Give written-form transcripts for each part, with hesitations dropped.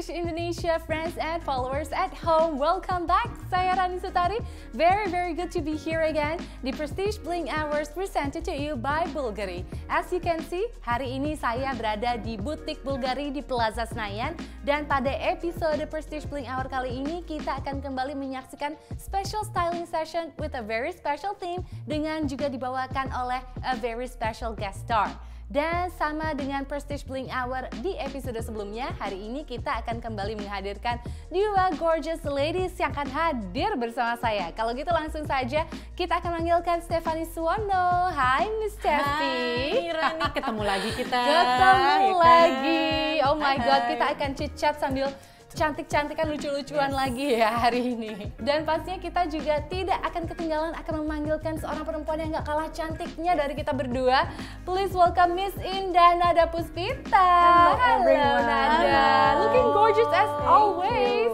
Prestige Indonesia friends and followers at home. Welcome back. Saya Rani Sutari. Very good to be here again di Prestige Bling Hours presented to you by Bulgari. As you can see, hari ini saya berada di butik Bulgari di Plaza Senayan, dan pada episode Prestige Bling Hour kali ini kita akan kembali menyaksikan special styling session with a very special theme dengan juga dibawakan oleh a very special guest star. Dan sama dengan Prestige Bling Hour di episode sebelumnya, hari ini kita akan kembali menghadirkan dua gorgeous ladies yang akan hadir bersama saya. Kalau gitu langsung saja kita akan manggilkan Stephanie Suwono. Hai Miss Steffi. Hai Rani, ketemu lagi kita. Ketemu lagi. Oh my God, kita akan chit-chat sambil cantik-cantikan, lucu-lucuan lagi ya hari ini. Dan pastinya kita juga tidak akan ketinggalan akan memanggilkan seorang perempuan yang gak kalah cantiknya dari kita berdua. Please welcome Miss Indah Nada Puspita. Hello Nada, looking gorgeous as always.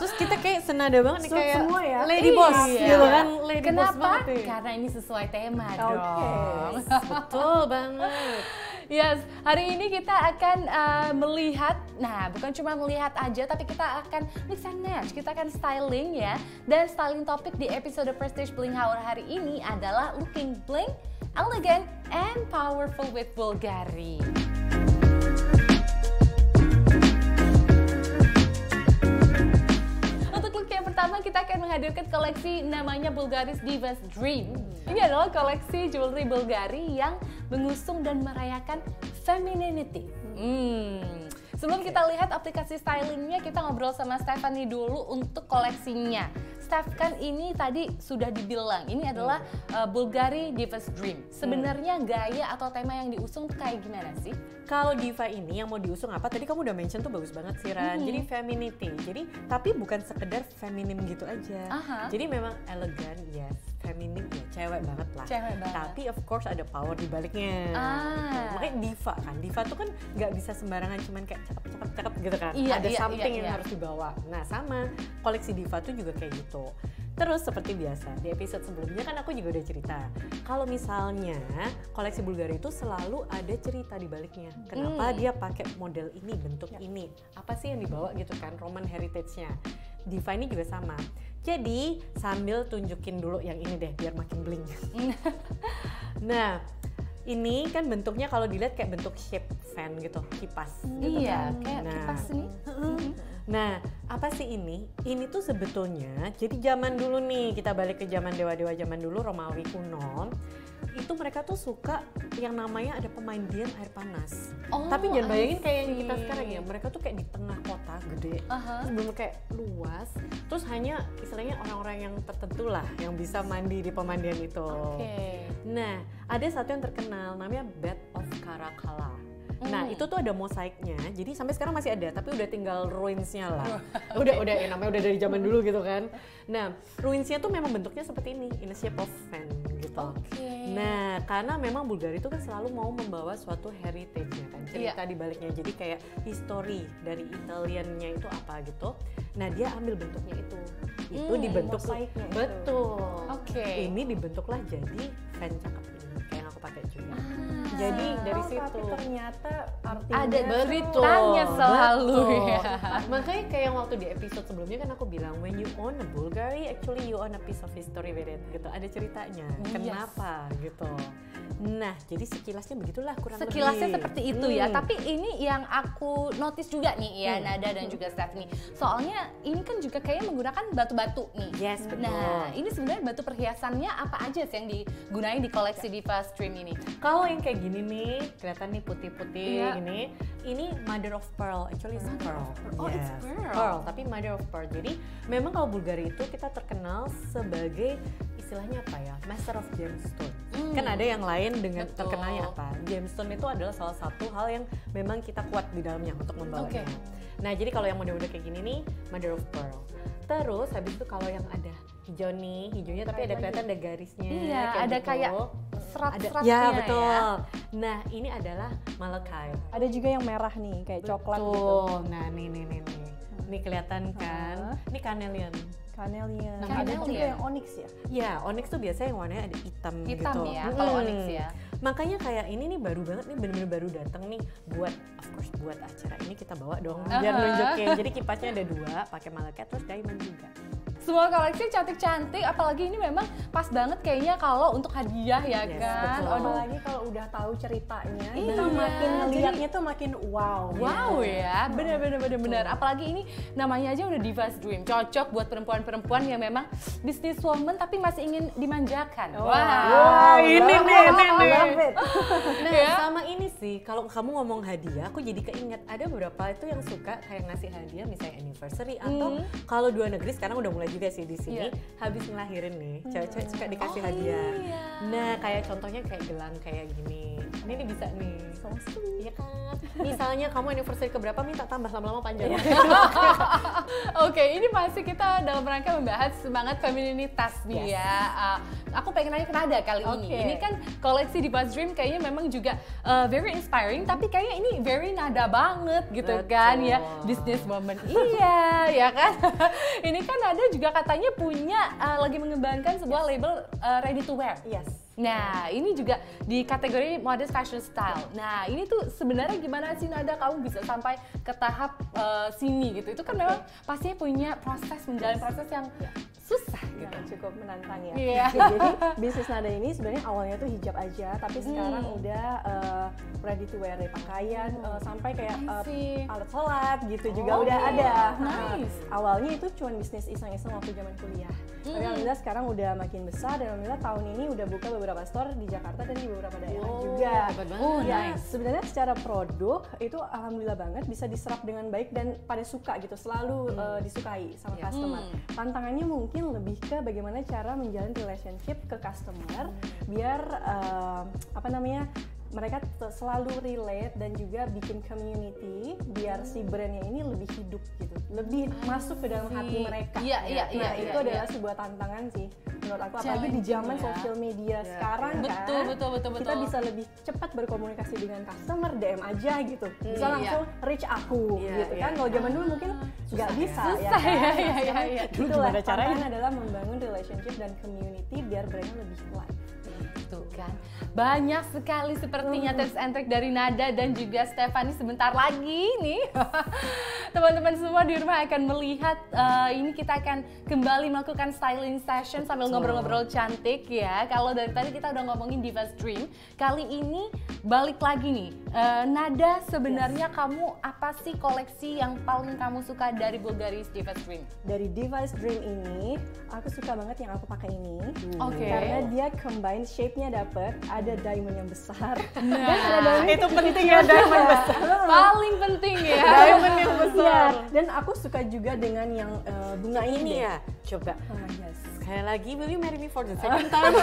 Terus kita kayak senada banget nih, kayak semua ya? lady boss gitu kan, lady boss Kenapa? banget nih. Karena ini sesuai tema dong. Betul banget. Yes, hari ini kita akan melihat, nah bukan cuma melihat aja, tapi kita akan mix and match, kita akan styling ya. Dan styling topik di episode Prestige Bling Hour hari ini adalah looking bling, elegant, and powerful with Bulgari. Untuk look yang pertama kita akan menghadirkan koleksi namanya Bulgari's Diva's Dream. Ini adalah koleksi jewelry Bulgari yang mengusung dan merayakan femininity. Sebelum kita lihat aplikasi stylingnya, kita ngobrol sama Stephanie dulu untuk koleksinya. Steph, kan ini tadi sudah dibilang, ini adalah Bulgari Diva's Dream. Sebenarnya gaya atau tema yang diusung tuh kayak gimana sih? Kalau diva ini yang mau diusung apa? Tadi kamu udah mention tuh bagus banget sih Ran. Jadi femininity. Jadi tapi bukan sekedar feminim gitu aja. Jadi memang elegan, yes, feminim ya, cewek banget lah. Cewek banget. Tapi of course ada power di baliknya. Makanya diva kan. Diva tuh kan nggak bisa sembarangan cuman kayak cakep gitu kan. Ada something yang harus dibawa. Nah, sama koleksi diva tuh juga kayak gitu. Terus seperti biasa, di episode sebelumnya kan aku juga udah cerita, kalau misalnya koleksi Bulgari itu selalu ada cerita di baliknya. Kenapa dia pakai model ini, bentuk ini, apa sih yang dibawa gitu kan, Roman heritage-nya. Diva ini juga sama. Jadi sambil tunjukin dulu yang ini deh, biar makin bling. Nah, ini kan bentuknya kalau dilihat kayak bentuk shape fan gitu, kipas gitu kan. Kayak kipas ini. Nah, apa sih ini? Ini tuh sebetulnya, jadi zaman dulu nih, kita balik ke zaman dewa-dewa zaman dulu, Romawi kuno, itu mereka tuh suka yang namanya ada pemandian air panas. Tapi jangan bayangin kayak yang kita sekarang ya, mereka tuh kayak di tengah kota gede, terus belum kayak luas, terus hanya istilahnya orang-orang yang tertentu lah yang bisa mandi di pemandian itu. Nah, ada satu yang terkenal namanya Bath of Caracalla. Nah, itu tuh ada mosaiknya. Jadi sampai sekarang masih ada, tapi udah tinggal ruinsnya lah. Udah ya, namanya udah dari zaman dulu gitu kan. Nah, ruinsnya tuh memang bentuknya seperti ini, in the shape of fan gitu. Nah, karena memang Bulgari itu kan selalu mau membawa suatu heritage-nya kan, cerita di baliknya. Jadi kayak history dari Italiannya itu apa gitu. Nah, dia ambil bentuknya itu. Itu dibentuk mosaiknya. Betul. Ini dibentuklah jadi fan cakep ini, kayak yang aku pakai juga. Jadi dari situ. Tapi ternyata artinya Ada beritanya selalu ya. Makanya kayak yang waktu di episode sebelumnya kan aku bilang, when you own a Bulgari, actually you own a piece of history with it gitu. Ada ceritanya. Kenapa gitu. Nah, jadi sekilasnya begitulah kurang lebih. Sekilasnya seperti itu ya. Tapi ini yang aku notice juga nih ya, Nada dan juga Stephanie. Soalnya ini kan juga kayaknya menggunakan batu-batu nih. Yes, betul. Nah, ini sebenarnya batu perhiasannya apa aja sih yang digunain di koleksi Diva Stream ini? Kalau yang kayak gini nih, kelihatan nih putih-putih gini. Ini mother of pearl, actually it's pearl. Oh, it's pearl. Pearl, tapi mother of pearl. Jadi memang kalau Bulgari itu kita terkenal sebagai istilahnya apa ya, master of gemstone. Kan ada yang lain dengan terkenalnya apa? Gemstone itu adalah salah satu hal yang memang kita kuat di dalamnya untuk membawanya. Nah, jadi kalau yang model-model kayak gini nih, mother of pearl. Terus habis itu kalau yang ada hijau nih, hijaunya tapi ada kelihatan ada garisnya. Iya, kayak ada gitu. kayak serat-seratnya ya. Betul. Nah, ini adalah malachite. ada juga yang merah nih, kayak coklat gitu. Tuh, nah nih. Ini kelihatan kan? Ini carnelian. Carnelian. Nah, Ada carnelian. juga yang onyx ya? Ya, onyx tuh biasanya yang warnanya ada hitam gitu. Hitam ya, kalau onyx ya. Makanya kayak ini nih baru banget nih, bener-bener baru datang nih buat, of course buat acara ini kita bawa dong biar nunjukin. Jadi kipasnya ada 2, pakai malaikat terus diamond juga. Semua koleksi cantik-cantik, apalagi ini memang pas banget kayaknya kalau untuk hadiah ya Yes, kan. betul. Aduh, Apalagi kalau udah tahu ceritanya, Iya, kita makin jadi- ngeliatnya tuh makin wow. wow ya, bener. Apalagi ini namanya aja udah Diva's Dream, cocok buat perempuan-perempuan yang memang businesswoman tapi masih ingin dimanjakan. Wah, ini nih. Love it. Nah, Ya. sama ini sih, kalau kamu ngomong hadiah, aku jadi keinget ada beberapa itu yang suka kayak ngasih hadiah misalnya anniversary atau kalau dua negeri sekarang udah mulai juga sih di sini habis ngelahirin nih, cewek-cewek suka dikasih hadiah. iya. Nah, kayak contohnya kayak gelang kayak gini. Ini bisa nih. So sweet. Iya kan? Misalnya kamu anniversary keberapa minta tambah lama-lama panjang. Oke, ini masih kita dalam rangka membahas semangat femininitas nih ya. Aku pengen nanya ke Nada kali ini. Oke. Ini kan koleksi Diva's Dream kayaknya memang juga very inspiring, tapi kayaknya ini very Nada banget gitu Betul. kan ya. Businesswoman, iya ya kan. Ini kan Nada juga katanya punya lagi mengembangkan sebuah label ready to wear. Yes. Nah, ini juga di kategori modest fashion style. Nah, ini tuh sebenarnya gimana sih Nada kamu bisa sampai ke tahap sini gitu? Itu kan memang pastinya punya proses, menjalani proses yang susah gitu. Yang cukup menantang ya. Iya. Jadi bisnis Nada ini sebenarnya awalnya tuh hijab aja, tapi sekarang udah ready to wear dari pakaian sampai kayak I see. alat sholat gitu juga Oh, udah ada. nice. Awalnya itu cuma bisnis iseng-iseng waktu zaman kuliah. Tapi alhamdulillah sekarang udah makin besar dan alhamdulillah tahun ini udah buka beberapa store di Jakarta dan di beberapa daerah juga. hebat banget. Oh, Ya, nice. sebenarnya secara produk itu alhamdulillah banget bisa diserap dengan baik dan pada suka gitu, selalu disukai sama customer. Tantangannya mungkin lebih ke bagaimana cara menjalin relationship ke customer biar apa namanya mereka selalu relate dan juga bikin community biar si brandnya ini lebih hidup gitu, lebih masuk ke dalam hati mereka. Iya, iya, Nah, iya, itu iya, adalah iya. sebuah tantangan sih menurut aku, apalagi di Challenging zaman ya. sosial media sekarang Betul, kan. betul. Kita bisa lebih cepat berkomunikasi dengan customer, DM aja gitu. Bisa Iya. langsung reach aku Iya, gitu iya. kan. Kalau zaman dulu mungkin nggak bisa ya. Susah, kan? iya, Nah, iya, sekarang iya. Itulah Gimana caranya? tantangan adalah membangun relationship dan community biar brandnya lebih kuat. Tuh kan, banyak sekali sepertinya tips and trick dari Nada dan juga Stephanie sebentar lagi nih. Teman-teman semua di rumah akan melihat ini kita akan kembali melakukan styling session sambil ngobrol-ngobrol cantik ya. Kalau dari tadi kita udah ngomongin Diva's Dream, kali ini balik lagi nih. Nada, sebenarnya kamu apa sih koleksi yang paling kamu suka dari Bulgari's Diva's Dream? Dari Diva's Dream ini, aku suka banget yang aku pakai ini. Oke. Karena dia combine shape-nya dapet, ada diamond yang besar. Nah, Itu penting ya diamond besar. paling penting ya. Diamond yang besar. Iya, dan aku suka juga dengan yang bunga ini Ini deh. ya, coba. Oh, yes. Sekali lagi, will you marry me for the second time?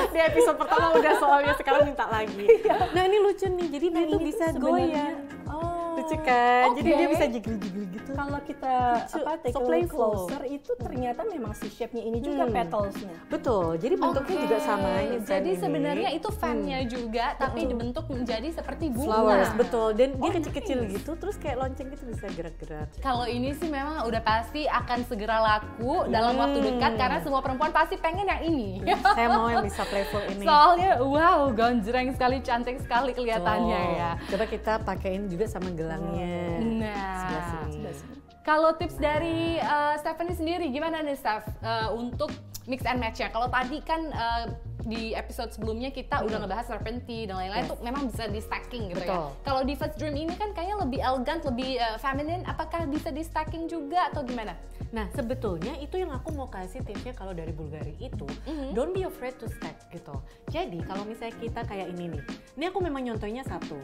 Di episode pertama udah soalnya, sekarang minta lagi. Nah ini lucu nih, jadi dia tuh ini bisa tuh sebenarnya- goyang. Oh, Lucu kan? Jadi Oke. dia bisa jigli-jigli gitu. kalau kita Lucu, take so a look playful. closer itu ternyata memang si shape-nya ini juga petalsnya. Betul, jadi bentuknya Oke. juga sama ini. Jadi sebenarnya itu fan-nya juga, tapi dibentuk menjadi seperti bunga. flowers, betul. Dan dia Oh, kecil-kecil nice. gitu, terus kayak lonceng gitu bisa gerak-gerak. Kalau ini sih memang udah pasti akan segera laku dalam waktu dekat karena semua perempuan pasti pengen yang ini. Saya mau yang bisa playful ini. Soalnya wow, gonjreng sekali, cantik sekali kelihatannya Tuh. ya. Coba kita pakein juga sama gelangnya. Sebelah Nah, sini. kalau tips dari Stephanie sendiri gimana nih Steph untuk mix and match-nya? Kalau tadi kan di episode sebelumnya kita udah ngebahas serpentine dan lain-lain tuh memang bisa di stacking gitu Betul. ya. Kalau Diva's Dream ini kan kayaknya lebih elegan, lebih feminine, apakah bisa di stacking juga atau gimana? Nah sebetulnya itu yang aku mau kasih tipsnya kalau dari Bulgari itu, don't be afraid to stack gitu. Jadi kalau misalnya kita kayak ini nih, ini aku memang nyontohnya satu.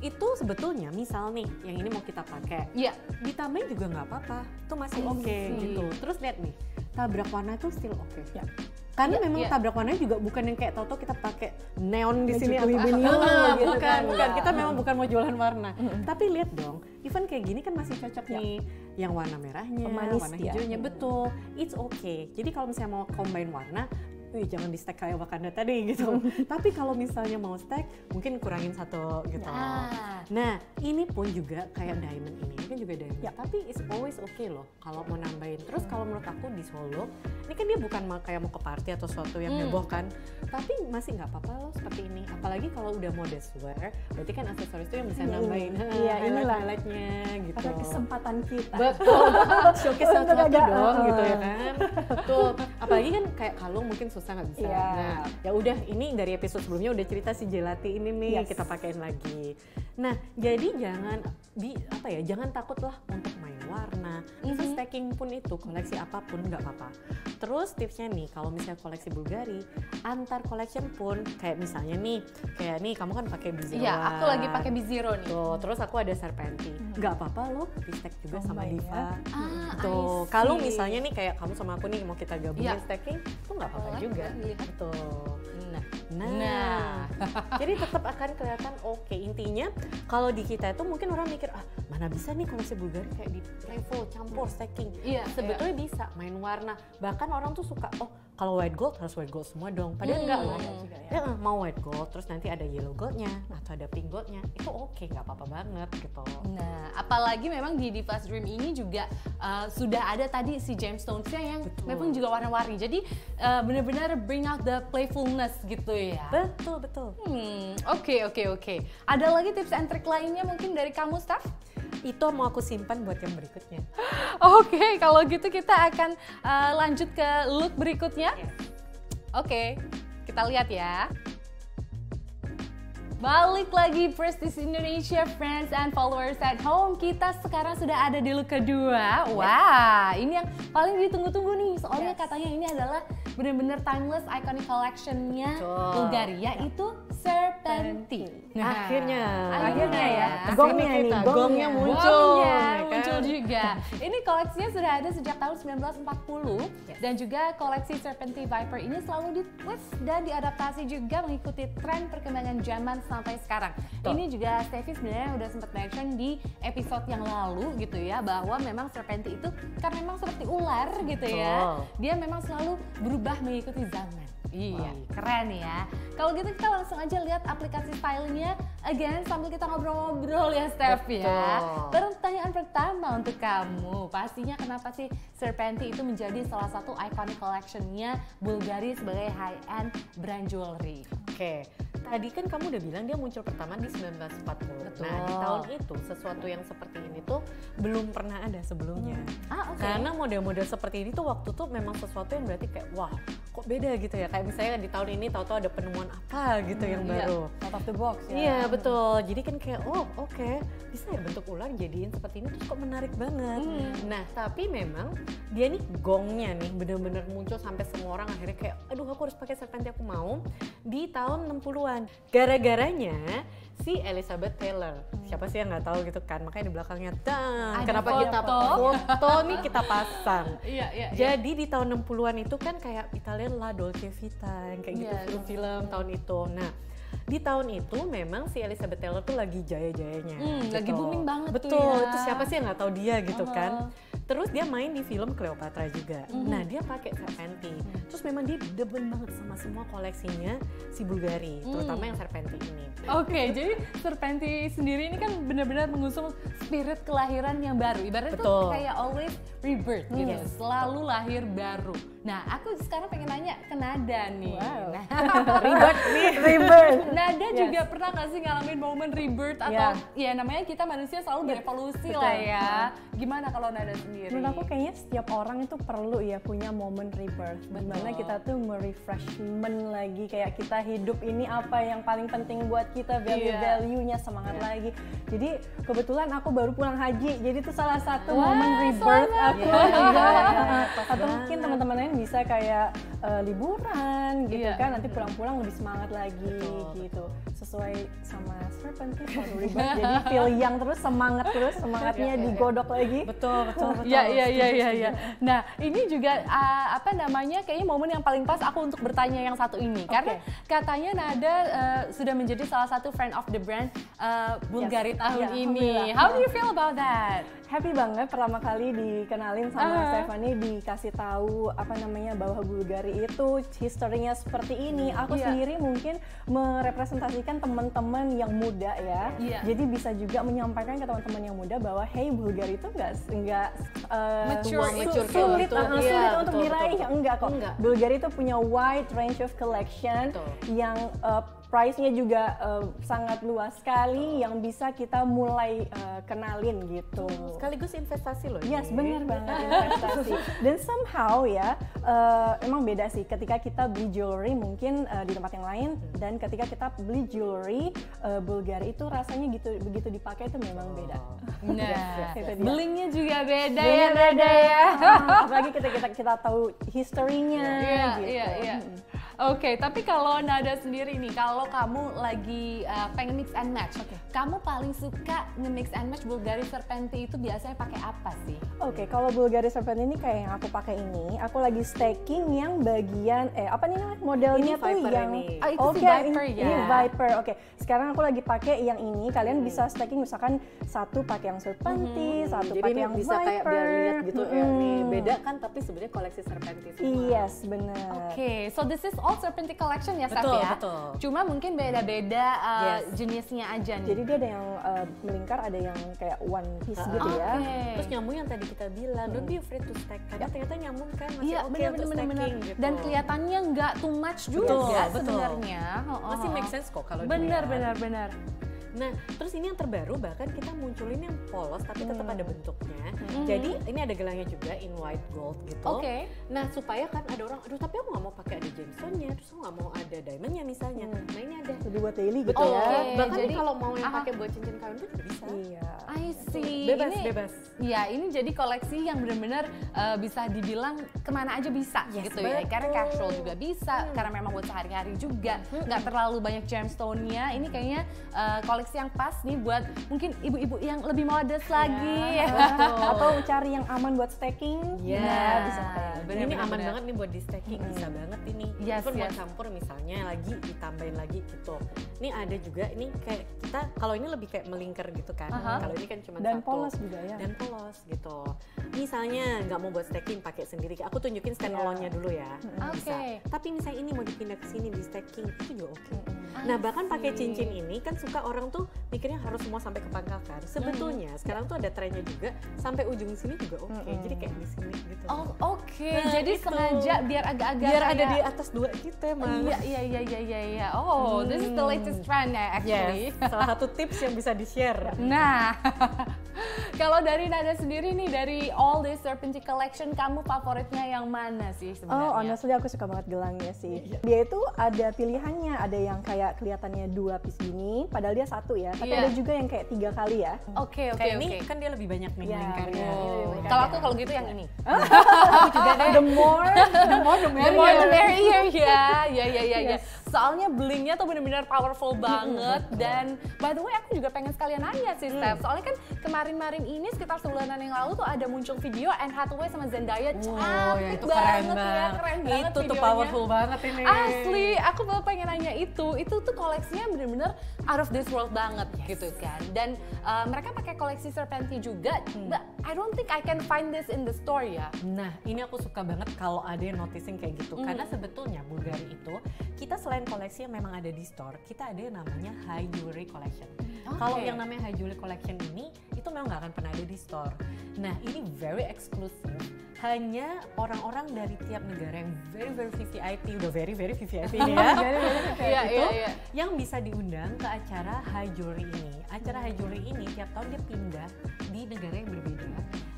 Itu sebetulnya misal nih, yang ini mau kita pakai, Iya. ditambahin juga nggak apa-apa, itu masih oke gitu. Terus lihat nih, tabrak warna itu still oke. Ya. Karena Iya, memang iya. tabrak warnanya juga bukan yang kayak tau-tau kita pakai neon di Magic sini ribbon atau gitu bukan, kan. bukan. Kita memang bukan mau jualan warna. Tapi lihat dong, even kayak gini kan masih cocok nih. Yang warna merahnya, Pemanis warna dia. hijaunya, betul. It's okay. Jadi kalau misalnya mau combine warna, wih jangan di stack kayak Wakanda tadi gitu. Tapi kalau misalnya mau stack, mungkin kurangin satu gitu. Nah, ini pun juga kayak diamond ini kan juga diamond. Tapi it's always okay loh kalau mau nambahin. Terus kalau menurut aku di Solo, ini kan dia bukan kayak mau ke party atau sesuatu yang heboh kan. Tapi masih nggak apa-apa loh seperti ini. Apalagi kalau udah modest wear, berarti kan aksesoris itu yang bisa nambahin highlight-nya gitu. Pada kesempatan kita. Betul, showcase sesuatu dong gitu ya kan. Tuh, apalagi kan kayak kalung mungkin susah nggak bisa. Nah, ya udah ini dari episode sebelumnya udah cerita si jelati ini nih kita pakein lagi. Nah, jadi jangan takut lah untuk main warna. Bisa stacking pun itu, koleksi apapun nggak apa-apa. Terus tipsnya nih, kalau misalnya koleksi Bulgari, antar collection pun kayak misalnya nih, kamu kan pakai B01. Iya, aku lagi pakai B0 nih. Tuh, terus aku ada Serpenti. Nggak apa-apa loh, di stack juga sama Diva. Tuh, I see. kalau misalnya nih kayak kamu sama aku nih mau kita gabungin stacking, tuh nggak apa-apa juga. Tuh. Nah. Jadi tetap akan kelihatan oke. Intinya kalau di kita itu mungkin orang mikir mana bisa nih koleksi Bulgari kayak di level campur stacking. Sebetulnya bisa main warna. Bahkan orang tuh suka kalau white gold harus white gold semua dong. Padahal enggak loh. Mau white gold terus nanti ada yellow goldnya atau ada pink goldnya itu oke, nggak apa-apa banget gitu. Nah, apalagi memang di Diva's Dream ini juga sudah ada tadi si gemstones-nya yang memang juga warna-warni. Jadi benar-benar bring out the playfulness gitu ya. Betul. Oke. Ada lagi tips and trick lainnya mungkin dari kamu, Steph? Itu mau aku simpan buat yang berikutnya. Oke, kalau gitu kita akan lanjut ke look berikutnya. Oke, kita lihat ya. Balik lagi Prestige Indonesia, friends and followers at home. Kita sekarang sudah ada di look kedua. Wah, ini yang paling ditunggu-tunggu nih. Soalnya katanya ini adalah benar-benar timeless iconic collection-nya Bulgari, yaitu Serpenti. Nah, akhirnya ya. Gongnya muncul. Muncul juga. Ini koleksinya sudah ada sejak tahun 1940 dan juga koleksi Serpenti Viper ini selalu di-twist dan diadaptasi juga mengikuti tren perkembangan zaman sampai sekarang. Ini juga Steffi sebenarnya udah sempat mention di episode yang lalu gitu ya, bahwa memang Serpenti itu karena memang seperti ular gitu ya. Dia memang selalu berubah mengikuti zaman. Iya, keren ya. Kalau gitu kita langsung aja lihat aplikasi stylenya again sambil kita ngobrol-ngobrol ya, Steph ya. Pertanyaan pertama untuk kamu, pastinya kenapa sih Serpenti itu menjadi salah satu iconic collection-nya Bulgari sebagai high-end brand jewelry? Oke. Tadi kan kamu udah bilang dia muncul pertama di 1940. Nah, di tahun itu sesuatu yang seperti ini tuh belum pernah ada sebelumnya. Karena model-model seperti ini tuh waktu tuh memang sesuatu yang berarti kayak wah, kok beda gitu ya. Kayak misalnya di tahun ini tahu-tahu ada penemuan apa gitu yang baru. Out of the box ya. Iya, betul. Jadi kan kayak oke, bisa ya bentuk ular jadiin seperti ini terus kok menarik banget. Nah, tapi memang dia nih gongnya nih bener-bener muncul sampai semua orang akhirnya kayak aduh aku harus pakai Serpenti, aku mau di tahun 60-an. Gara-garanya si Elizabeth Taylor. Siapa sih yang nggak tahu gitu kan? Makanya di belakangnya kenapa foto. kita foto nih kita pasang. Iya. Jadi di tahun 60-an itu kan kayak Italian La Dolce Vita yang kayak gitu film-film tahun itu. Nah, di tahun itu memang si Elizabeth Taylor tuh lagi jaya-jayanya. Gitu. Lagi booming banget betul, tuh ya. Itu siapa sih yang nggak tahu dia gitu kan? Terus dia main di film Cleopatra juga. Nah, dia pakai Serpenti. Terus memang dia demen banget sama semua koleksinya si Bulgari, terutama yang Serpenti ini. Oke, jadi Serpenti sendiri ini kan benar-benar mengusung spirit kelahiran yang baru. Ibaratnya tuh kayak always rebirth gitu, selalu lahir baru. Nah, aku sekarang pengen nanya ke Nada nih. Nah, Rebirth. Nada juga pernah nggak sih ngalamin momen rebirth atau ya namanya kita manusia selalu berevolusi lah ya. Gimana kalau Nada sendiri? Menurut aku kayaknya setiap orang itu perlu ya punya momen rebirth. Dimana kita tuh merefreshment lagi kayak kita hidup ini apa yang paling penting buat kita, value-nya, semangat lagi. Jadi kebetulan aku baru pulang haji, jadi itu salah satu momen rebirth aku juga. Atau mungkin teman-teman lain bisa kayak liburan gitu kan, nanti pulang-pulang lebih semangat lagi gitu. Sesuai sama Serpenti baru rebirth, jadi feel young terus, semangatnya digodok lagi. Betul. Iya. Nah, ini juga kayaknya momen yang paling pas aku untuk bertanya yang satu ini. Karena katanya Nada sudah menjadi salah satu friend of the brand Bulgari tahun ini. How do you feel about that? Happy banget pertama kali dikenalin sama Stephanie, dikasih tahu bahwa Bulgari Bulgari itu historinya seperti ini. Aku sendiri mungkin merepresentasikan teman-teman yang muda ya. Jadi bisa juga menyampaikan ke teman-teman yang muda bahwa hey, Bulgari itu nggak sulit untuk diraih. Enggak kok. Bulgari itu punya wide range of collection yang price-nya juga sangat luas sekali yang bisa kita mulai kenalin gitu. Sekaligus investasi loh. Yes, benar banget investasi. Dan somehow ya, emang beda sih ketika kita beli jewelry mungkin di tempat yang lain dan ketika kita beli jewelry Bulgari itu rasanya begitu dipakai itu memang beda. Nah, blingnya juga beda ya. Apalagi kita tahu historinya. Iya. Oke, tapi kalau Nada sendiri nih, kalau kamu lagi pengen mix and match, kamu paling suka nge-mix and match Bulgari Serpenti itu biasanya pakai apa sih? Oke, kalau Bulgari Serpenti ini kayak yang aku pakai ini, aku lagi staking yang bagian apa nih namanya modelnya ini tuh yang itu si Viper ya. Ini Viper. Oke, sekarang aku lagi pakai yang ini. Kalian bisa staking misalkan satu pakai yang Serpenti, satu pakai yang bisa Viper. Kayak biar lihat gitu ya nih, beda kan tapi sebenarnya koleksi Serpenti semua. Yes, benar. Oke, so this is all Serpenti collection ya, Steph ya? Betul. Cuma mungkin beda-beda jenisnya aja nih. Jadi dia ada yang melingkar, ada yang kayak one piece gitu ya. Terus nyamuk yang tadi kita bilang, don't be afraid to stack. Karena ternyata nyamuk kan masih oke untuk bener. stacking gitu. Dan kelihatannya nggak too much juga sebenarnya. Masih make sense kok kalau benar. Nah, terus ini yang terbaru bahkan kita munculin yang polos tapi tetap ada bentuknya. Jadi ini ada gelangnya juga in white gold gitu. Nah, supaya kan ada orang, aduh tapi aku nggak mau pakai ada gemstone-nya, terus aku nggak mau ada diamond-nya misalnya. Nah ini ada. Jadi buat daily gitu ya. Bahkan jadi, kalau mau yang pakai buat cincin kawin pun juga bisa. Iya. I see. Bebas. Iya, ini jadi koleksi yang benar-benar bisa dibilang kemana aja bisa gitu ya. Karena casual juga bisa, karena memang buat sehari-hari juga. Nggak terlalu banyak gemstone-nya. Ini kayaknya koleksi yang pas nih buat mungkin ibu-ibu yang lebih modest lagi. Atau cari yang aman buat staking. Nah, bisa kayak ini aman banget nih buat di staking, bisa banget ini. Even mau campur misalnya lagi ditambahin lagi gitu. Ini ada juga ini kayak kita kalau ini lebih kayak melingkar gitu kan. Kalau ini kan cuma dan satu. Polos juga ya. Dan polos gitu. Misalnya nggak mau buat staking pakai sendiri. Aku tunjukin standalone-nya dulu ya. Bisa. Tapi misalnya ini mau dipindah ke sini di staking itu juga oke. Nah, bahkan pakai cincin ini kan suka orang tuh mikirnya harus semua sampai ke pangkalan. Sebetulnya sekarang tuh ada trennya juga sampai ujung sini juga oke. Jadi kayak di sini gitu. Jadi gitu. sengaja biar agak-agak biar ada di atas dua gitu emang. Iya. Oh, this is the latest trend ya actually. Yes, salah satu tips yang bisa di-share. Nah, kalau dari Nada sendiri nih, dari all this Serpenti collection, kamu favoritnya yang mana sih sebenarnya? Honestly aku suka banget gelangnya sih. Dia itu ada pilihannya, ada yang kayak kelihatannya 2 piece gini, padahal dia 1 ya. Tapi ada juga yang kayak 3 kali ya. Oke. Ini kan dia lebih banyak nih lingkarnya. Kalau aku kalau gitu yang ini. Aku juga deh. The more the merrier. Iya. Soalnya blingnya tuh benar-benar powerful banget. Dan by the way aku juga pengen sekalian nanya sih Steph. Soalnya kan kemarin ini sekitar sebulanan yang lalu tuh ada muncul video Anne Hathaway sama Zendaya cantik banget ya, keren banget itu tuh powerful banget ini. Asli, aku pengen nanya itu tuh koleksinya bener-bener out of this world banget gitu kan. Dan mereka pakai koleksi Serpenti juga, but I don't think I can find this in the store ya. Nah, ini aku suka banget kalau ada yang noticing kayak gitu, karena sebetulnya Bulgari itu kita selain koleksi yang memang ada di store, kita ada yang namanya high jewelry collection. Kalau yang namanya high jewelry collection ini itu memang nggak akan pernah ada di store. Nah, ini very exclusive, hanya orang-orang dari tiap negara yang very VVIP, udah very VVIP ini ya. Yang bisa diundang ke acara high jewelry ini. Acara high jewelry ini tiap tahun dia pindah di negara yang berbeda.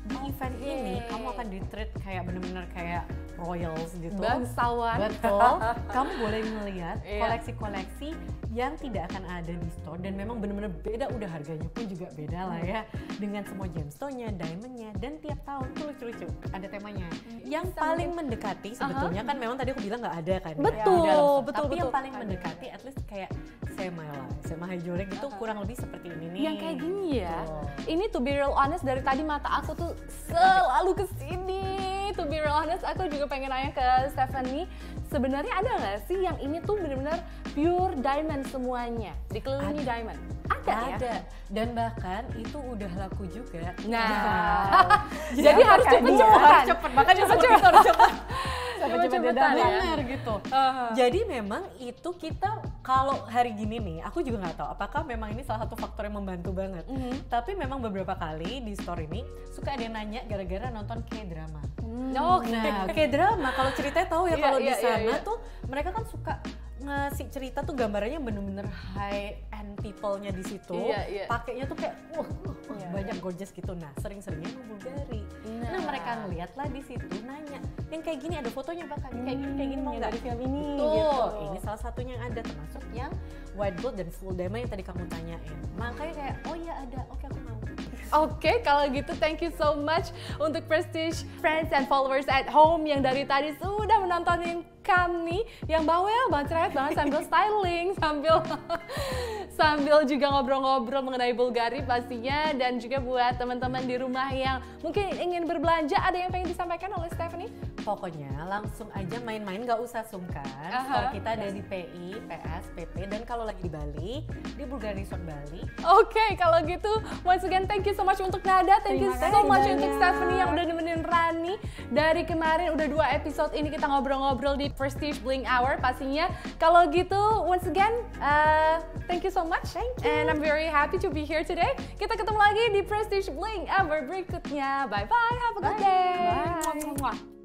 Di event ini kamu akan di-treat kayak bener-bener kayak royals gitu. Bangsawan. Betul. Kamu boleh melihat koleksi-koleksi yang tidak akan ada di store dan memang bener-bener beda, udah harganya pun juga beda lah ya. Dengan semua gemstone-nya, diamond-nya, dan tiap tahun tuh lucu-lucu ada temanya. Yang paling mendekati sebetulnya kan memang tadi aku bilang nggak ada kan. Betul. Tapi yang paling mendekati at least kayak Sema high jewelry gitu kurang lebih seperti ini nih. Yang kayak gini ya. Ini to be real honest, dari tadi mata aku tuh selalu kesini. To be real honest, aku juga pengen nanya ke Stephanie, sebenarnya ada nggak sih yang ini tuh benar-benar pure diamond semuanya, dikelilingi diamond? Ada ya? Dan bahkan itu udah laku juga. Nah, jadi harus cepet-cepet. Makanya seperti itu harus cepet. Coba keringetan ya. Bener gitu. Jadi memang itu kita kalau hari gini nih, aku juga nggak tahu apakah memang ini salah satu faktor yang membantu banget. Tapi memang beberapa kali di story ini suka ada yang nanya gara-gara nonton K-drama. Nah, K-drama kalau ceritanya tahu ya kalau di sana tuh mereka kan suka ngasih cerita tuh gambarnya bener-bener high end people-nya di situ. Pakainya tuh kayak banyak gorgeous gitu. Nah, sering-seringnya mau Bulgari. Nah, mereka ngeliat lah di situ nanya, yang kayak gini ada fotonya Bakal, kayak gini mau nggak? Dari film ini Tuh, gitu. ini salah satunya yang ada termasuk yang white gold dan full diamond yang tadi kamu tanyain. Makanya kayak oh ya ada, oke aku mau. Oke, kalau gitu thank you so much untuk Prestige friends and followers at home yang dari tadi sudah menontonin kami yang bawel banget, cerewet banget sambil styling, sambil juga ngobrol-ngobrol mengenai Bulgari pastinya, dan juga buat teman-teman di rumah yang mungkin ingin berbelanja, ada yang pengen disampaikan oleh Stephanie? Pokoknya langsung aja main-main, nggak usah sungkan. Store kita ada di PI, PS, PP, dan kalau lagi di Bali, di Bulgari Resort Bali. Oke, kalau gitu once again thank you so much untuk Nada, thank you so much untuk Stephanie yang udah nemenin Rani. Dari kemarin udah 2 episode ini kita ngobrol-ngobrol di Prestige Bling Hour pastinya. Kalau gitu once again thank you so much. And I'm very happy to be here today. Kita ketemu lagi di Prestige Bling Hour berikutnya. Bye bye, have a good day. Bye.